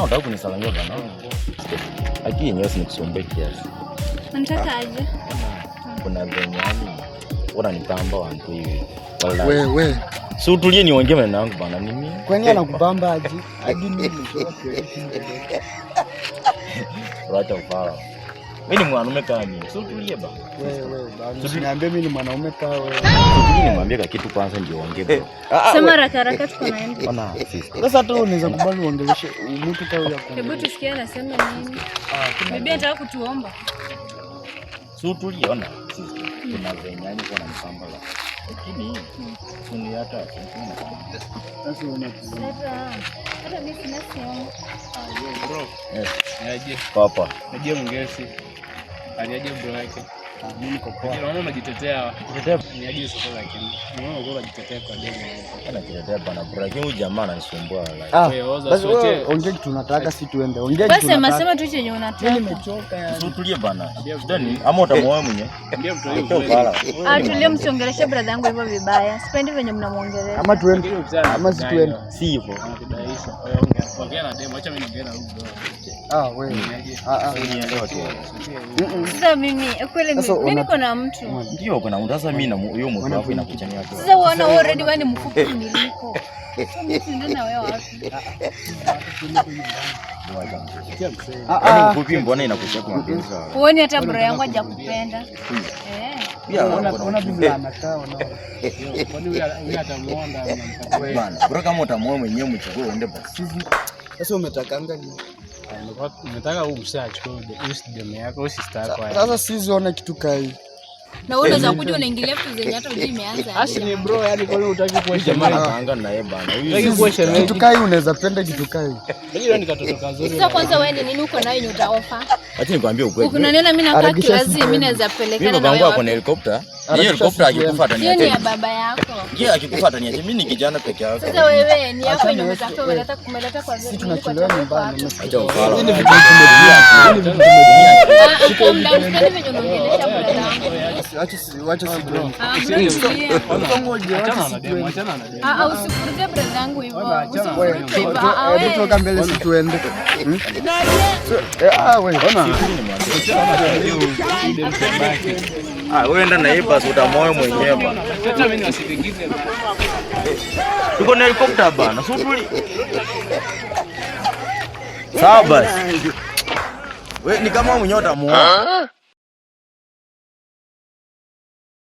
unataka kunisalamia bana? Aki yenyewe sinikusumbue kiasi. Unataka aje? Kuna venye yani unanipamba wangu hivi. Wewe. Si utulie niongee maneno yangu bana mimi. Kwani anakubamba aje? Hadi mimi. Wacha ufala. Mimi ni mwanaume kama mimi. Si utulie bana. Wewe bana. Usiniambie mimi ni mwanaume kama wewe. Utulie nimwambie kitu kwanza ndio ongee bro. Sema haraka tuko naenda. Bana sisi. Sasa tu unaweza kubali uongeleshe mtu kama huyo. Hebu tusikie anasema nini? Bibi anataka kutuomba. Si utulie ona. Sisi kuna venye yani kuna mpamba la. Lakini ni hata sasa hata mimi sina simu. Bro. Yes. Niaje? Papa. Niaje mngesi. Aliaje bro yake? mimi niko poa. Naona unajitetea. Jitetea. Niaje sasa lakini. Naona uko unajitetea kwa demo. Anajitetea bana bro. Lakini huyu jamaa ananisumbua like. Basi ongea kitu tunataka si tuende. Ongea kitu tunataka. Basi sema tu chenye unataka. Mimi nimechoka yani. Utulie bana. Ndani ama utamuoa mwenyewe. Ndio mtu huyo. Tulie msiongeleshe brother yangu hivyo vibaya. Sipendi venye mnamuongelea. Ama tuende. Ama si tuende. Si hivyo. Anakudaisha. Ongea na demo. Acha mimi niongee na huyu bro. Wewe. Nielewa tu. Sasa mimi kweli mimi niko na mtu. Ndio kuna mtu sasa mimi na huyo mtu wako inakuchania tu. Sasa unaona already wewe ni mfupi niliko. Ndio na wewe wapi? Mfupi mbona inakuchia kwa mapenzi? Uone hata bro yangu hajakupenda. Pia unaona bibi anakaa unaona. Kwani huyu atamuonda bana. Bro kama utamuoa mwenyewe mchukue uende basi. Sasa umetakanga nini? Umetaka huu msachukue demo yako au sister yako. Sasa siziona kitu kai. Na wewe unaweza kuja unaingilia vitu zenye hata ujui imeanza. Asini bro, yani kwa nini hutaki kuwa jamaa anaanga na yeye bana. Kitu kai unaweza penda kitu kai. Hiyo ni katoto kazuri. Sasa kwanza wewe ni nini uko nayo yenye utaofa? Acha nikwambie ukweli. Ukinanena mimi nakaa kilazi mimi naweza pelekana na wewe. Babangu kuna helikopta. Hiyo helikopta akikufuata ni yeye. Hiyo ni ya baba yako. Yeye akikufuata ni mimi ni kijana peke yako. Sasa wewe ni yako yenye umetafuta umeleta kwa sisi tunachelewa nyumbani. Acha ufala. Hii ni vitu tumedia. Wacha si bro. Usifuruze brother yangu hivyo. Hebu toka mbele si tuende. Wewe ona. Wewe enda na hii basi utamoa mwenyewe bana. Hata mimi nasikingize. Tuko na helikopta bana. Sutuli. Sawa basi. Wewe ni kama mwenyewe utamuoa.